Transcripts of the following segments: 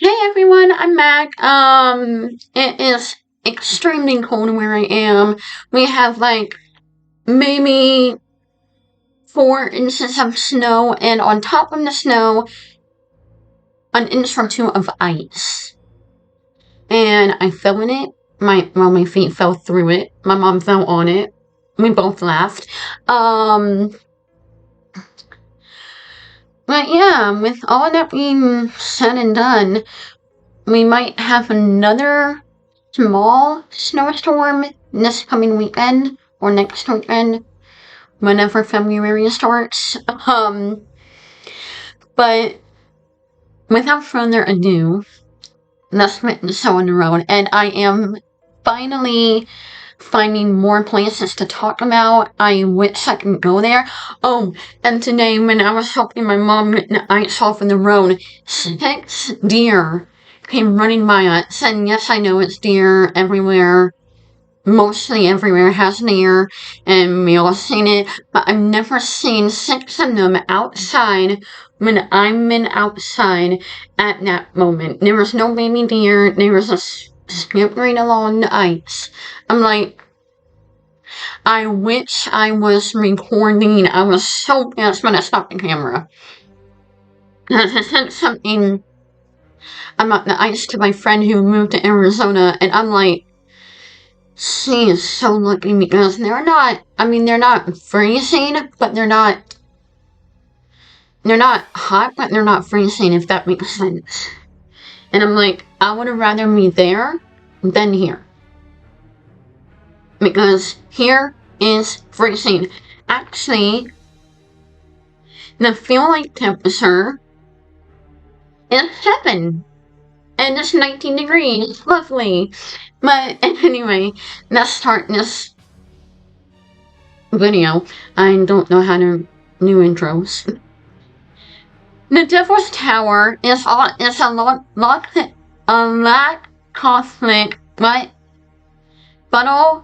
Hey everyone, I'm back. It is extremely cold where I am. We have like maybe 4 inches of snow, and on top of the snow, an inch or two of ice. And I fell in it. My feet fell through it. My mom fell on it. We both laughed. Um, but yeah, with all that being said and done, we might have another small snowstorm this coming weekend or next weekend, whenever February starts. But without further ado, let's put the show on the road. And I am finally finding more places to talk about. I wish I could go there. Oh, and today when I was helping my mom get the ice off of the road, 6 deer came running by us. And yes, I know it's deer everywhere. Mostly everywhere has deer, and we all seen it, but I've never seen 6 of them outside when I'm been outside at that moment. There was no baby deer, there was a skippering along the ice. I'm like, I wish I was recording. I was so pissed when I stopped the camera. Because I said something about the ice to my friend who moved to Arizona, and I'm like, she is so lucky because they're not freezing, but they're not hot, but they're not freezing, if that makes sense. And I'm like, I would have rather be there than here. Because here is freezing. Actually, the feel like temperature is 7. And it's 19 degrees. Lovely. But anyway, let's start this video. I don't know how to do intros. The Devil's Tower is a lot Catholic, but bottle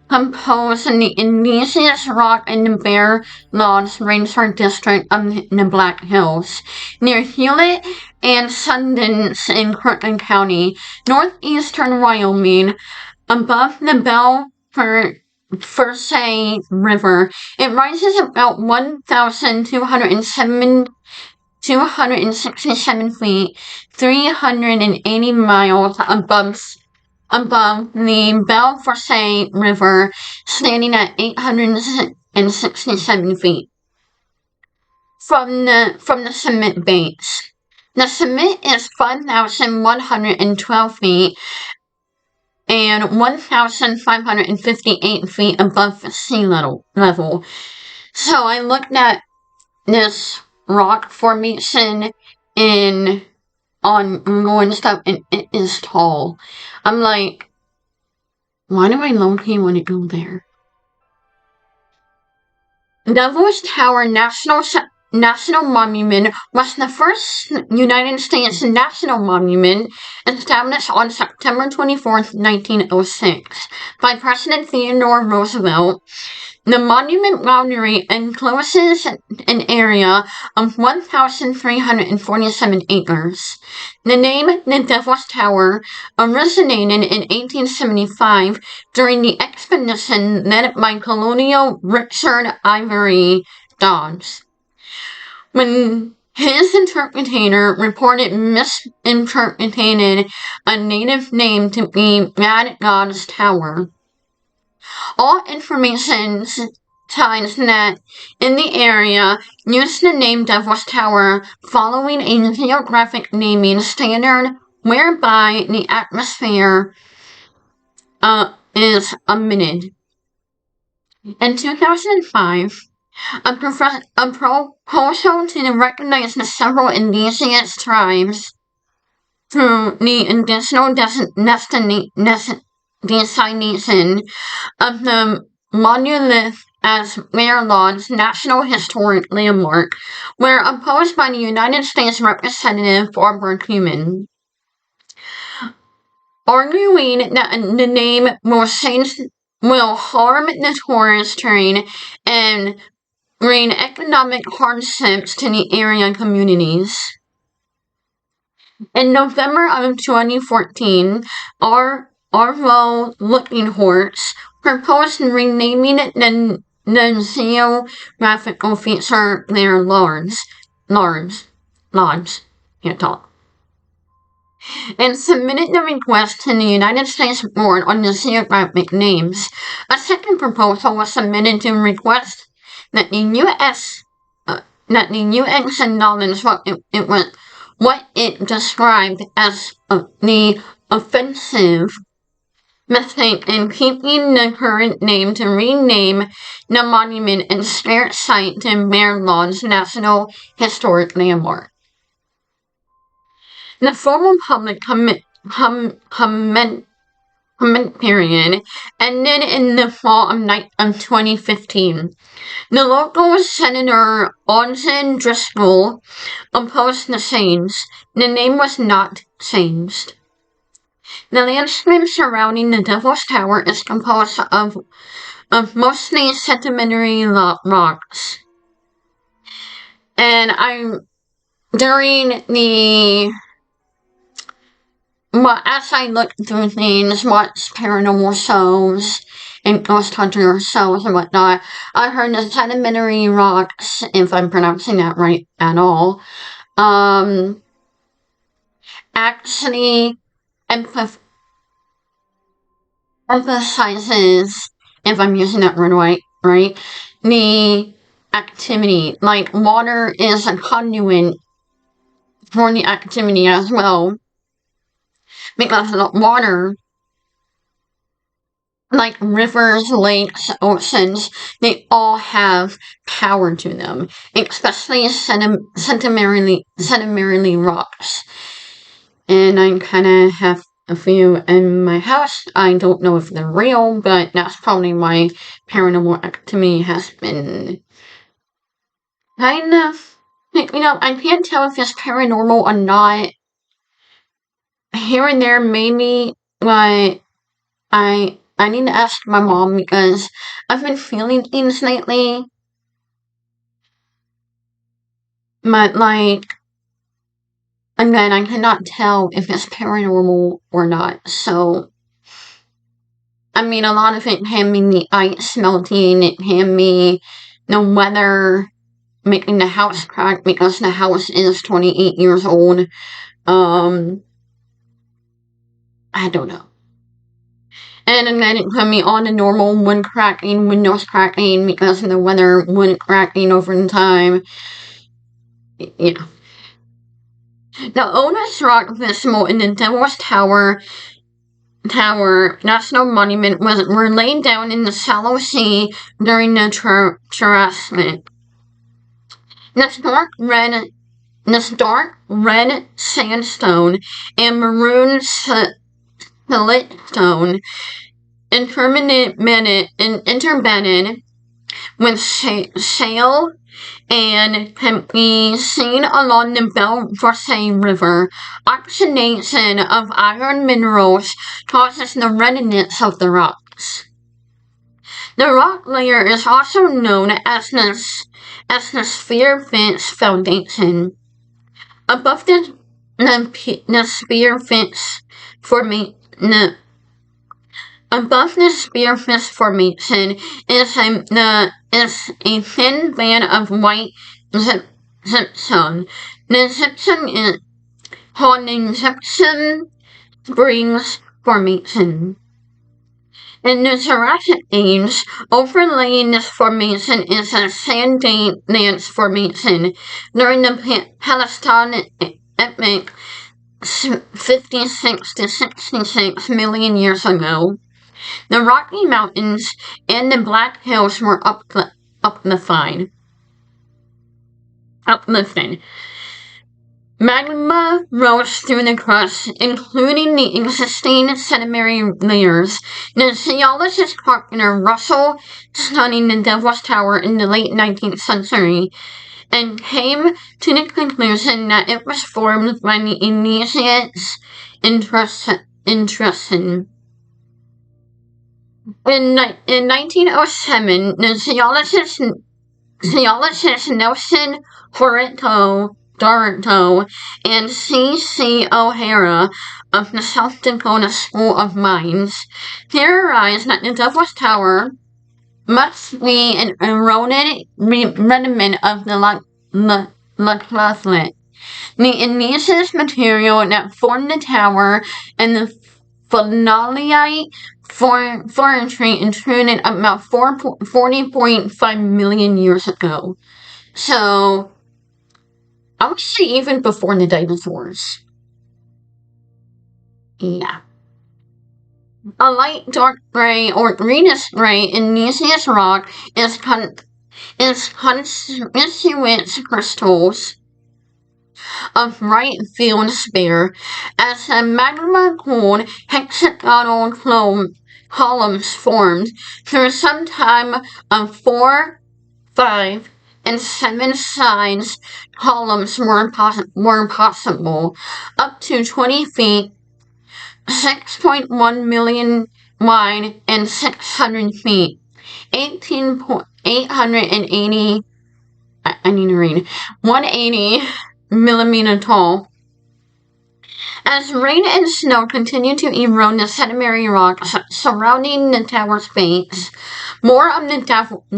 composed in the indigenous rock in the Bear Lodge Ranger District of the Black Hills, near Hewlett and Sundance in Kirtland County, northeastern Wyoming, above the Belfource River. It rises about 1,267 feet, 380 miles above the Belfource River, standing at 867 feet from the summit base. The summit is 5,112 feet and 1,558 feet above sea level. So I looked at this rock formation on Google and stuff, and it is tall. I'm like, why do I low-key want to go there? Devil's Tower National Monument was the first United States national monument established on September 24th, 1906 by President Theodore Roosevelt. The monument boundary encloses an area of 1,347 acres. The name the Devil's Tower originated in 1875 during the expedition led by Colonel Richard Ivory Dodge, when his interpreter reported misinterpreted a native name to be Mad God's Tower. All information signs that in the area used the name Devil's Tower following a geographic naming standard whereby the atmosphere is omitted. In 2005, a proposal to recognize the several indigenous tribes through the additional designation of the monolith as Bear Lodge National Historic Landmark were opposed by the United States Representative Barbara Cumin, arguing that the name will harm the tourist train and bring economic hardships to the area communities. In November of 2014, Arvo Looking Horse proposed renaming the geographical feature their lawns, can't talk, and submitted the request to the United States Board on the Geographic Names. A second proposal was submitted to request that the U.S. acknowledge what it described as the offensive mistake in keeping the current name to rename the monument and spirit site to Bear Lawns National Historic Landmark. The formal public comment period ended in the fall of 2015. The local Senator Ogden Driscoll opposed the change. The name was not changed. The landscape surrounding the Devil's Tower is composed of mostly sedimentary rocks. And as I looked through things, watched paranormal shows and ghost hunter shows and whatnot, I heard the sedimentary rocks, if I'm pronouncing that right at all, actually emphasizes, if I'm using that word right, the activity. Like, water is a conduit for the activity as well. Because water, like rivers, lakes, oceans, they all have power to them, especially sedimentary rocks. And I kind of have a few in my house. I don't know if they're real, but that's probably why paranormal activity has been kind of, I can't tell if it's paranormal or not. Here and there, maybe, but I need to ask my mom because I've been feeling things lately. But, again, I cannot tell if it's paranormal or not. So, a lot of it can be the ice melting, it can be the weather making the house crack because the house is 28 years old. I don't know. And then it could be all the normal wood cracking, windows cracking because of the weather, wood cracking over time. The oldest rock visible in the Devil's Tower National Monument were laid down in the shallow sea during the Jurassic. This dark red sandstone and maroon siltstone interbedded with shale and can be seen along the Belvoirsey River. Oxidation of iron minerals causes the reddiness of the rocks. The rock layer is also known as the Spear Fence Foundation. Above the Spear Fence formation, is a thin band of white gypsum. The gypsum is called the Gypsum Springs Formation. In the Jurassic Age, overlaying this formation is a sand dance formation. During the Palestine epoch, 56 to 66 million years ago, the Rocky Mountains and the Black Hills were uplifted. Magma rose through the crust, including the existing sedimentary layers. The geologist Carpenter Russell studied the Devil's Tower in the late 19th century and came to the conclusion that it was formed by the igneous intrusion. In 1907, the geologist Nelson Horito Darto and C.C. O'Hara of the South Dakota School of Mines theorized that the Devil's Tower must be an eroded remnant of the laclitite, the igneous material that formed the tower, and the phonolite forestry intruded about 40.5 million years ago. So, I would say even before the dinosaurs. Yeah. A light dark gray or greenish gray igneous rock is constituents crystals of bright feldspar as a magma-cooled hexagonal columns formed through some time of 4, 5, and 7 sides columns were possible, up to 20 feet, 6.1 million wide, and 600 feet, 880, I need to read, 180 millimeter tall. As rain and snow continue to erode the sedimentary rocks surrounding the tower's base, more of the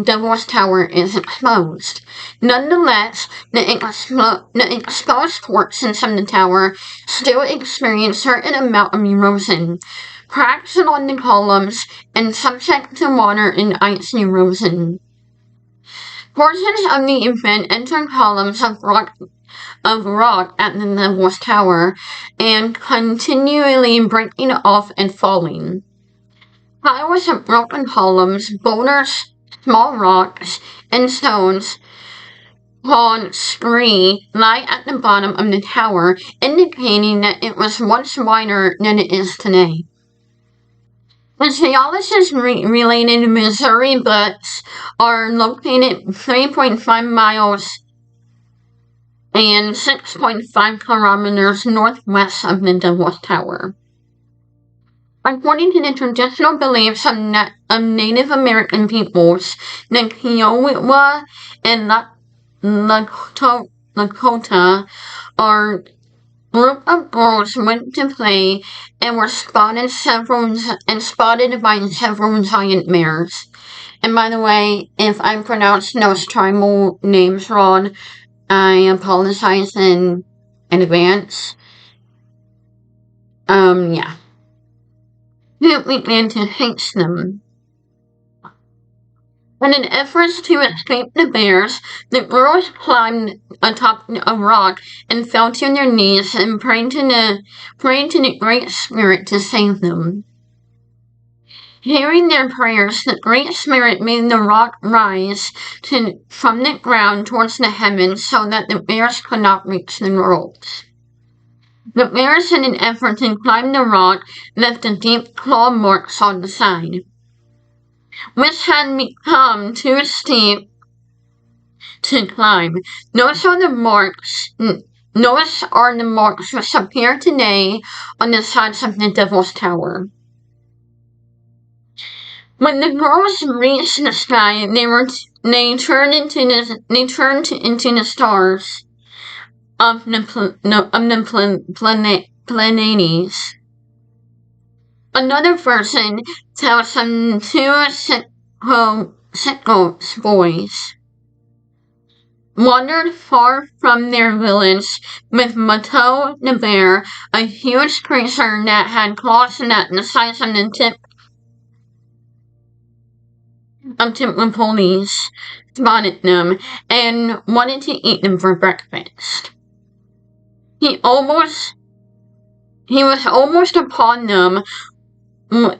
Devil's Tower is exposed. Nonetheless, the exposed portions of the tower still experience certain amount of erosion, cracks along the columns, and subject to water and ice erosion. Portions of the event enter columns of rock at the Devil's Tower and continually breaking off and falling. Piles of broken columns, boulders, small rocks, and stones called scree lie at the bottom of the tower, indicating that it was once wider than it is today. The geologist-related Missouri Buttes are located 3.5 miles and 6.5 kilometers northwest of the Devil's Tower. According to the traditional beliefs of Native American peoples, the Kiowa and Lakota are group of girls went to play and were spotted by several giant bears. And by the way, if I pronounced those tribal names wrong, I apologize in advance. Yeah. Who began to hate them. In an effort to escape the bears, the girls climbed atop a rock and fell to their knees and prayed to the Great Spirit to save them. Hearing their prayers, the Great Spirit made the rock rise from the ground towards the heavens so that the bears could not reach the girls. The bears, in an effort to climb the rock, left deep claw marks on the side, which had become too steep to climb. Those are the marks which appear today on the sides of the Devil's Tower. When the girls reached the sky, they turned into the stars of the Pleiades. Another version tells them two Sikos boys wandered far from their village with Mato the bear, a huge creature that had claws the size of the tip of police, spotted them and wanted to eat them for breakfast. He was almost upon them when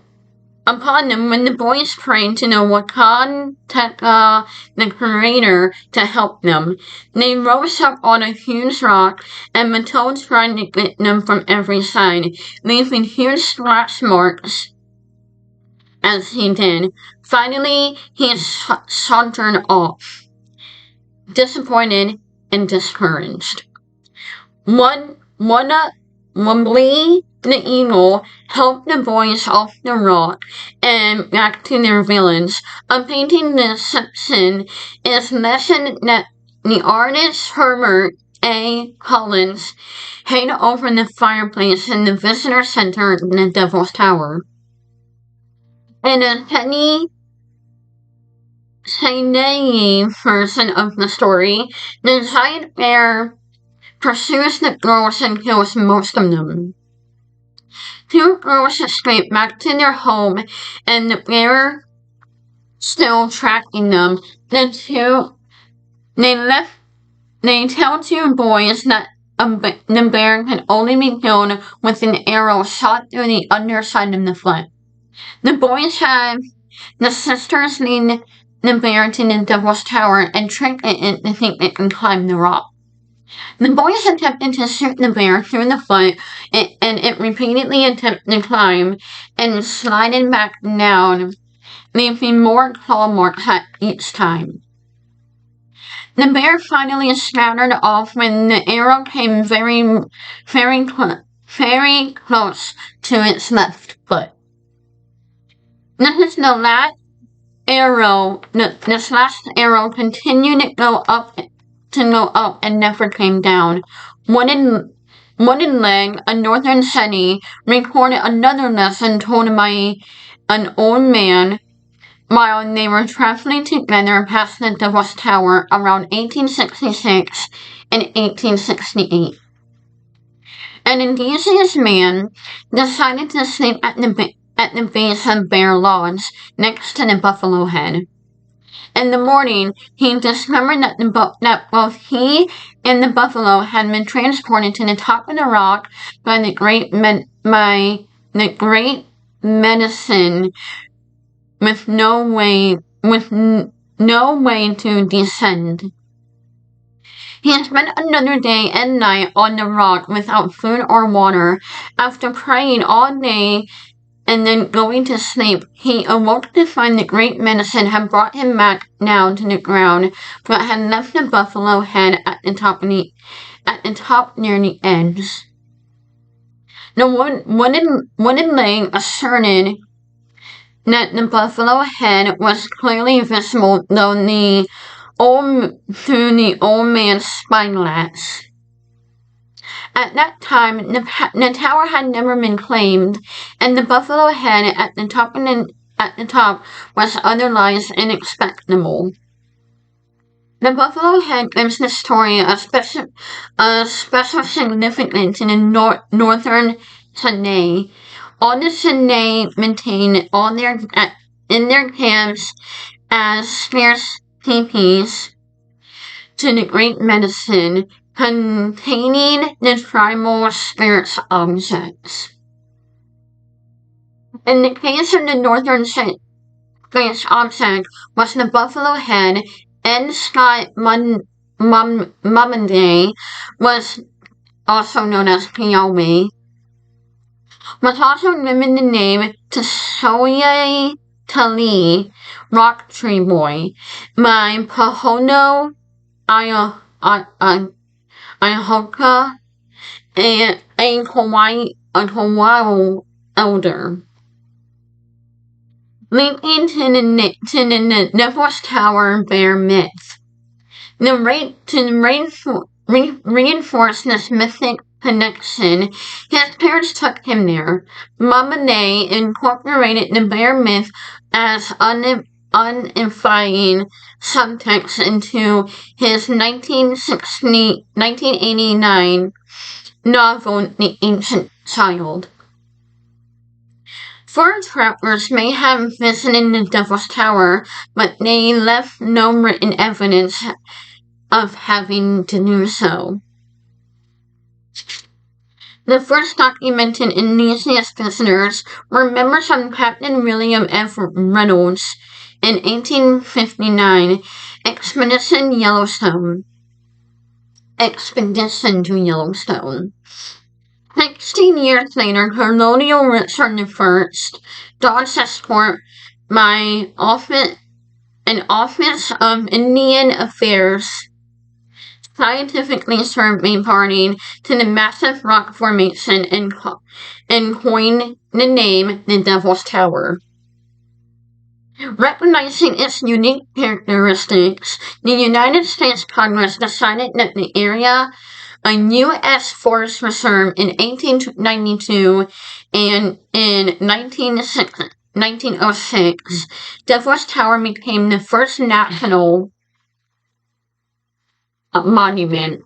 the boys prayed to the Wakan Teka, the Creator, to help them. They rose up on a huge rock, and Mato tried to get them from every side, leaving huge scratch marks as he did. Finally, he sauntered off, disappointed and discouraged. Wobbly the eagle helped the boys off the rock and back to their village. A painting deception is mentioned that the artist Herbert A. Collins hang over the fireplace in the visitor center in the Devil's Tower. In a Chinese version of the story, the giant bear pursues the girls and kills most of them. Two girls escape back to their home, and the bear still tracking them. They tell two boys that the bear can only be killed with an arrow shot through the underside of the foot. The boys have the sisters lead the bear to the Devil's Tower and trick it into thinking it can climb the rock. The boys attempted to shoot the bear through the foot, and it repeatedly attempted to climb and slided back down, leaving more claw marks each time. The bear finally scattered off when the arrow came very close to its left foot. This last arrow continued to go up and never came down. Wooden Leg, a northern city, recorded another lesson told by an old man while they were traveling together past the Devil's Tower around 1866 and 1868. An indigenous man decided to sleep at the base of Bear Lodge next to the Buffalo Head. In the morning, he discovered that both he and the buffalo had been transported to the top of the rock by the Great Medicine with no way to descend. He spent another day and night on the rock without food or water. After praying all day and then going to sleep, he awoke to find the Great Medicine had brought him back down to the ground, but had left the buffalo head at the top near the edge. The wooden leg asserted that the buffalo head was clearly visible through the old man's spyglass. At that time, the tower had never been claimed, and the buffalo head at the top was otherwise inexplicable. The buffalo head gives the story a special significance in the northern Sine. All the Sine maintain in their camps as scarce teepees to the Great Medicine, containing the tribal spirits objects. In the case of the northern space object was the buffalo head, and Scott Mummonday was also known as Wyoming, was also given the name to Soye Tali, Rock Tree Boy, by Pahono Ihoka, a Kauai elder. Linking to the Devil's Tower bear myth. To reinforce this mythic connection, his parents took him there. Mummonday incorporated the bear myth as unifying subtext into his 1989 novel, The Ancient Child. Foreign travelers may have visited the Devil's Tower, but they left no written evidence of having to do so. The first documented indigenous visitors were members of Captain William F. Reynolds' in 1859 expedition to Yellowstone. 16 years later, Colonial Richard I, Dodge escort by an Office of Indian Affairs, scientifically surveyed party to the massive rock formation and coined the name the Devil's Tower. Recognizing its unique characteristics, the United States Congress decided that the area a U.S. Forest Reserve in 1892, and in 1906, Devil's Tower became the first national monument.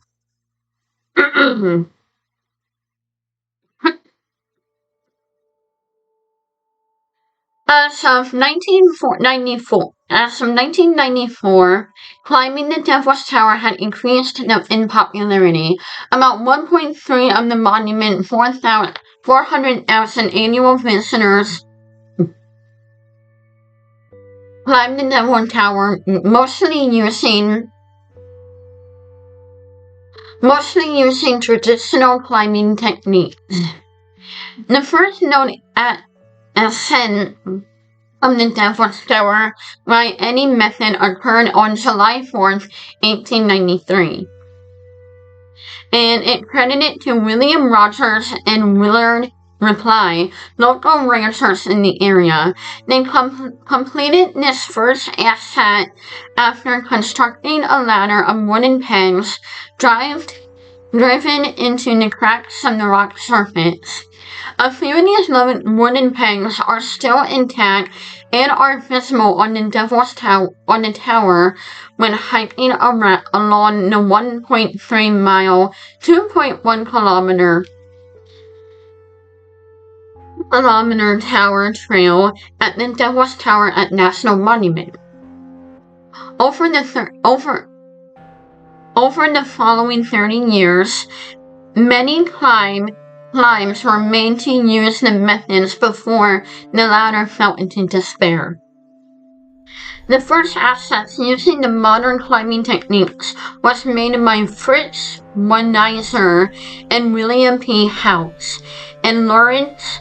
As of 1994, climbing the Devil's Tower had increased in popularity. About 1.3 of the monument 400,000 annual visitors climbed the Devil's Tower, mostly using traditional climbing techniques. The first known ascent of the Devil's Tower by any method occurred on July 4th, 1893. And it credited to William Rogers and Willard Reply, local ranchers in the area. They completed this first ascent after constructing a ladder of wooden pegs driven into the cracks of the rock surface. A few of these wooden pegs are still intact and are visible on the tower when hiking along the 1.3 mile, 2.1 kilometer tower trail at the Devil's Tower at National Monument. Over the following 30 years, many climbs were made to use the methods before the latter fell into despair. The first ascent using the modern climbing techniques was made by Fritz Wenizer and William P. House and Lawrence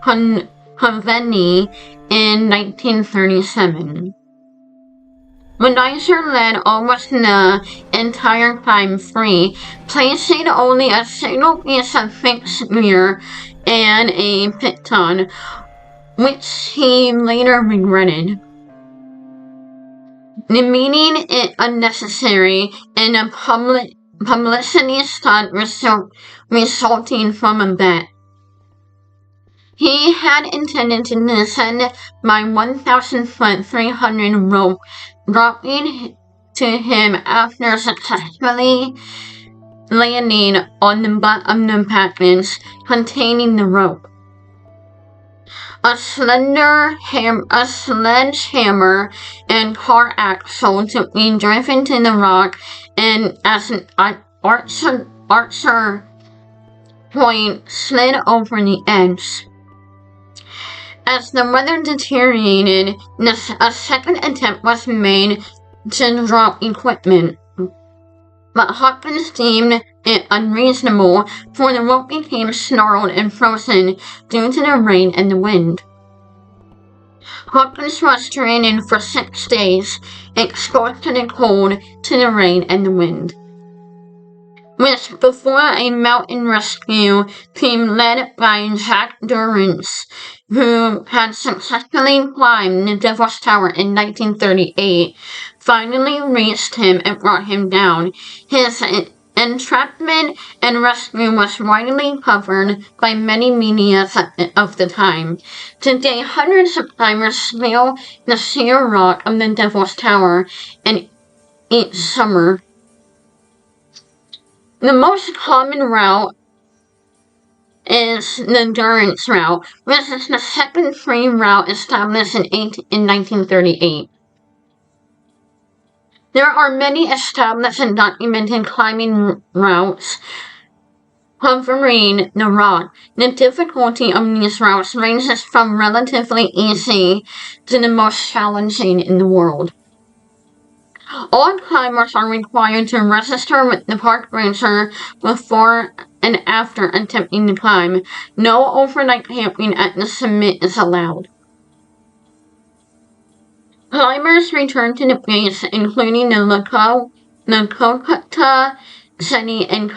Conveni in 1937. Wenizer led almost the entire climb free, placing only a single piece of fixed gear and a piton, which he later regretted, deeming it unnecessary and a publicity stunt resulting from a bet. He had intended to descend by 1,000-foot 300 rope, dropping to him after successfully landing on the butt of the package containing the rope. A sledgehammer and car axle to be driven to the rock, and as an archer point slid over the edge. As the weather deteriorated, a second attempt was made to drop equipment, but Hawkins deemed it unreasonable, for the rope became snarled and frozen due to the rain and the wind. Hawkins was stranded for 6 days, exposed to the cold, to the rain, and the wind. Before a mountain rescue team led by Jack Durrance, who had successfully climbed the Devil's Tower in 1938, finally reached him and brought him down. His entrapment and rescue was widely covered by many media of the time. Today, hundreds of climbers scale the sheer rock of the Devil's Tower each summer. The most common route is the Durrance route, which is the second free route established in 1938. There are many established and documented climbing routes covering the rock. The difficulty of these routes ranges from relatively easy to the most challenging in the world. All climbers are required to register with the park ranger before and after attempting to climb. No overnight camping at the summit is allowed. Climbers return to the base, including the Lakota, Seni, and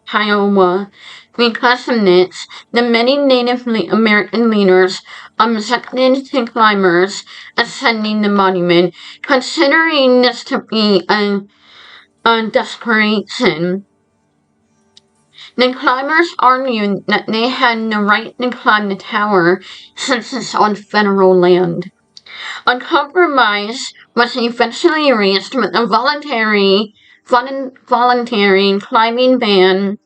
Kiowa. Because of this, the many Native American leaders objected to climbers ascending the monument, considering this to be a desperation. The climbers argued that they had no right to climb the tower since it's on federal land. A compromise was eventually reached with a voluntary climbing ban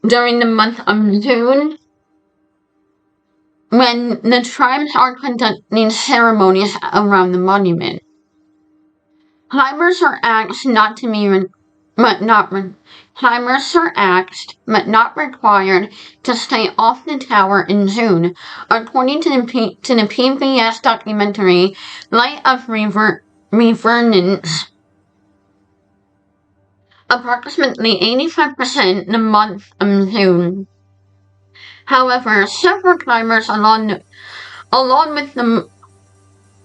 during the month of June when the tribes are conducting ceremonies around the monument. Climbers are asked not to be Climbers are asked, but not required, to stay off the tower in June, according to the PBS documentary Light of Revenants. Approximately 85% the month of June. However, several climbers along with the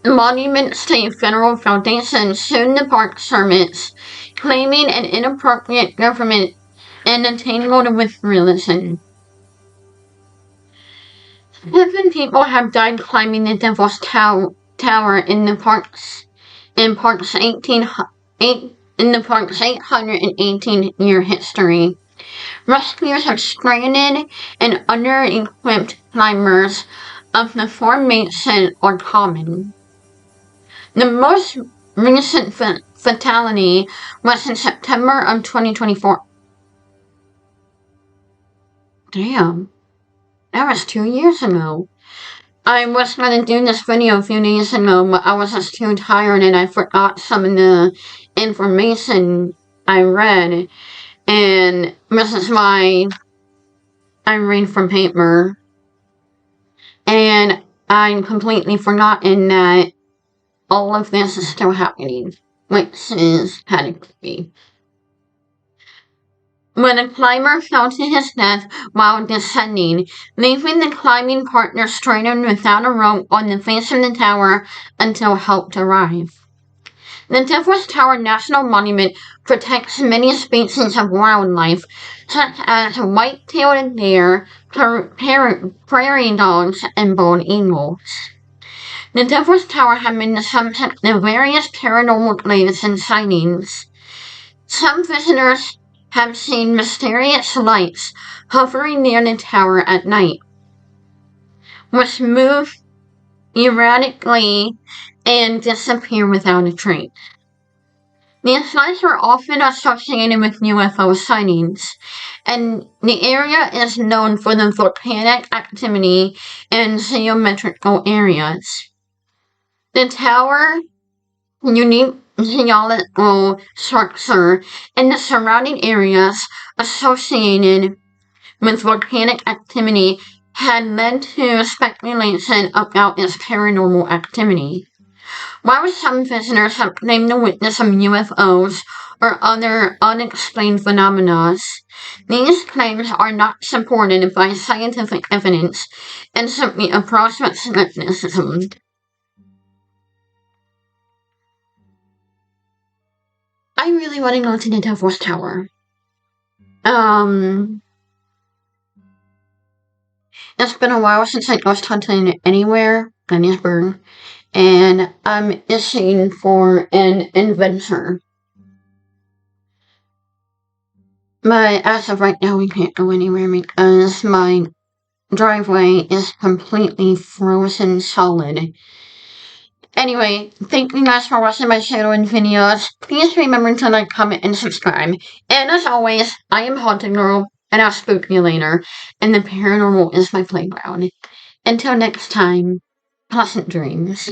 Monument State Federal Foundation sued the Park Service, claiming an inappropriate government and entangled with religion. 7 people have died climbing the Devil's Tower in the park's 818-year history. Rescuers have stranded and under-equipped climbers of the formation are common. The most recent fatality was in September of 2024. Damn, that was 2 years ago. I was going to do this video a few days ago, but I was just too tired and I forgot some of the information I read. And this is why I read from paper. And I completely forgotten that all of this is still happening, which is kind of creepy. When a climber fell to his death while descending, leaving the climbing partner stranded without a rope on the face of the tower until help arrived. The Devil's Tower National Monument protects many species of wildlife, such as white-tailed deer, prairie dogs, and bald eagles. The Devil's Tower has been the subject of various paranormal claims and sightings. Some visitors have seen mysterious lights hovering near the tower at night, which move erratically and disappear without a trace. These lights are often associated with UFO sightings, and the area is known for the volcanic activity and geometrical areas. The tower, unique geological structure, and the surrounding areas associated with volcanic activity had led to speculation about its paranormal activity. While some visitors have claimed to witness some UFOs or other unexplained phenomena, these claims are not supported by scientific evidence and simply approximate skepticism. I really want to go to the Devil's Tower. It's been a while since I ghost hunted anywhere, Gettysburg, and I'm itching for an adventure. But as of right now, we can't go anywhere because my driveway is completely frozen solid. Anyway, thank you guys for watching my channel and videos. Please remember to like, comment, and subscribe. And as always, I am Haunted Girl, and I'll spook you later. And the paranormal is my playground. Until next time, pleasant dreams.